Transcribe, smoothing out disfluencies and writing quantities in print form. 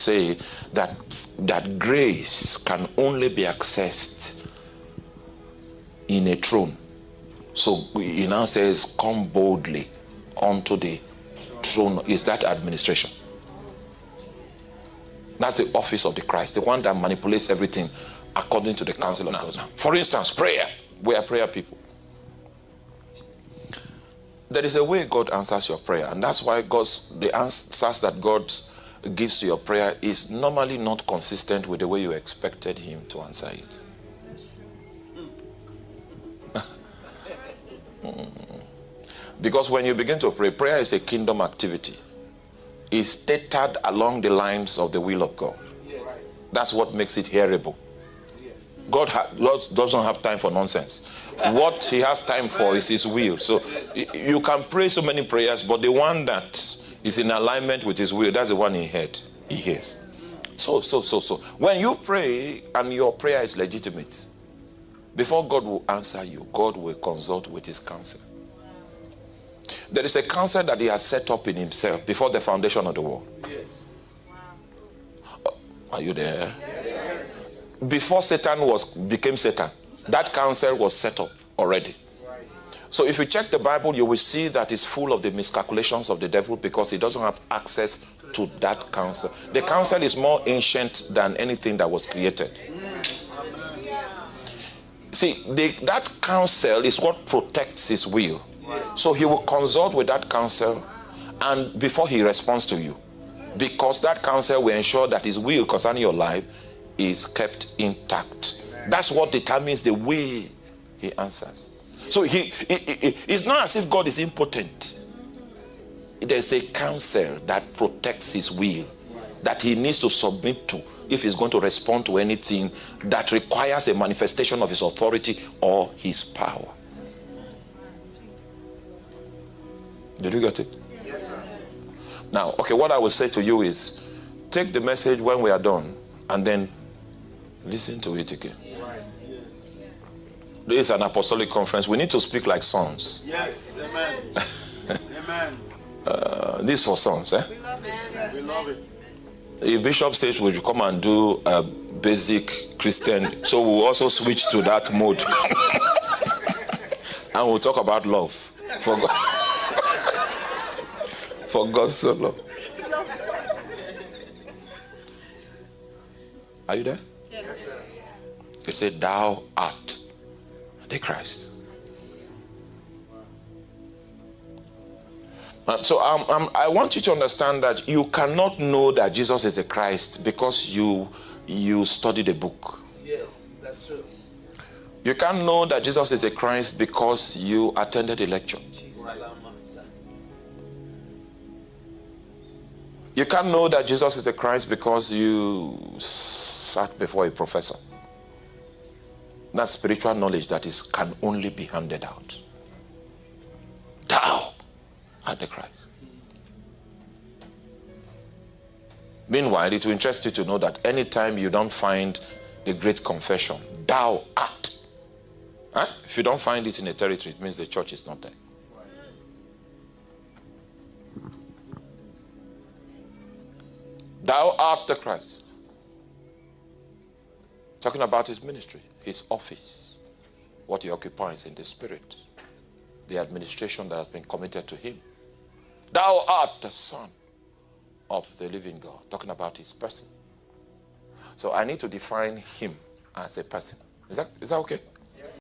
say that grace can only be accessed in a throne. So he now says, come boldly onto the throne. Is that administration? That's the office of the Christ, the one that manipulates everything according to the counsel of God. For instance, prayer. We are prayer people. There is a way God answers your prayer, and that's why the answers that God gives to your prayer is normally not consistent with the way you expected him to answer it. Because when you begin to pray, prayer is a kingdom activity. It's tethered along the lines of the will of God. Yes. That's what makes it hearable. Yes. God doesn't have time for nonsense. What he has time for is his will. So you can pray so many prayers, but the one that is in alignment with his will, that's the one he hears. So. When you pray and your prayer is legitimate, before God will answer you, God will consult with his counsel. There is a counsel that he has set up in himself before the foundation of the world. Yes. Are you there? Yes. Before Satan became Satan, that counsel was set up already. So if you check the Bible, you will see that it's full of the miscalculations of the devil because he doesn't have access to that counsel. The counsel is more ancient than anything that was created. See, that counsel is what protects his will. So he will consult with that counsel and before he responds to you, because that counsel will ensure that his will concerning your life is kept intact. That's what determines the way he answers. So it's not as if God is impotent. There's a counsel that protects his will that he needs to submit to if he's going to respond to anything that requires a manifestation of his authority or his power. Did you get it? Yes, sir. Now, okay, what I will say to you is, take the message when we are done and then listen to it again. Yes. This is an apostolic conference. We need to speak like sons. Yes, amen. Amen. This for sons, eh? We love it. We love it. If Bishop says, would you come and do a basic Christian, so we'll also switch to that mode. And we'll talk about love. For God. For God so loved. Are you there? Yes. He said, thou art the Christ. So I want you to understand that you cannot know that Jesus is the Christ because you studied a book. Yes, that's true. You can't know that Jesus is the Christ because you attended a lecture. You can't know that Jesus is the Christ because you sat before a professor. That's spiritual knowledge that can only be handed out. Thou art the Christ. Meanwhile, it will interest you to know that anytime you don't find the great confession, thou art. If you don't find it in a territory, it means the church is not there. Thou art the Christ. Talking about his ministry, his office, what he occupies in the spirit, the administration that has been committed to him. Thou art the Son of the living God. Talking about his person. So I need to define him as a person. Is that okay?